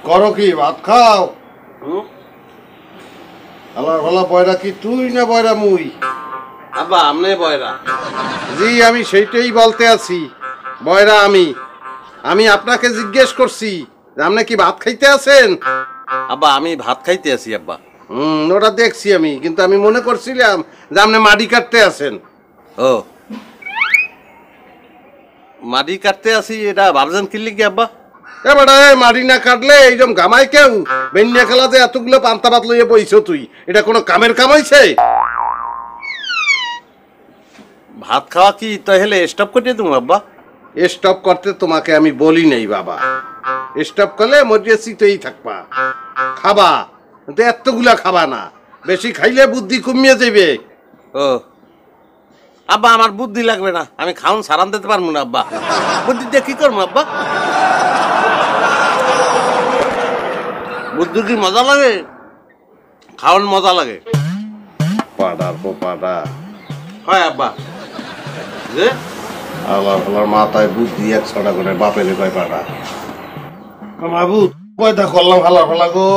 করো কি ভাত খাও? আল্লাহ ভালা বয়রা কি তুই না বয়রা মুই? আব্বা আমনে বয়রা। জি আমি সেইটাই বলতে আছি, বয়রা আমি। আমি আপনাকে জিজ্ঞেস করছি যে আপনি কি ভাত খাইতে আছেন? আব্বা আমি ভাত খাইতে আছি আব্বা। ওটা দেখছি আমি, কিন্তু আমি মনে করছিলাম যে আপনি মাটি কাটতে আছেন। ও মাটি কাটতে আছি, এটা ভাবছেন কিনলি কি আব্বা? এবারে মাটি না কাটলে এইরকম গামাই কেউ বেন্যা খেলা যে এতগুলো পান্তা ভাত লইয়ে বইছো তুই, এটা কোনো কামের কামাইছে? ভাত খাওয়া কি তাহলে স্টপ করে তুমি আব্বা? স্টপ করতে তোমাকে আমি বলি নাই বাবা। স্টপ করলে মরিয়াছিতেই থাকবা, খাবা কিন্তু এতগুলা খাবা না, বেশি খাইলে বুদ্ধি কমিয়ে যাবে। ও আব্বা আমার বুদ্ধি লাগবে না, আমি খাউন সারান দিতে পারবো না আব্বা। বুদ্ধি দিয়ে কি করবো আব্বা? বুদ্ধি কি মজা লাগে? খাওয়ান মজা লাগে। পাড়ার পাড়া হয় আব্বা যে আল্লাহ আল্লাহর মাথায় বুদ্ধি 100টা করে বাপের কয় পাড়া। মাহবুব পয়দা করলাম হালা ফালা গো।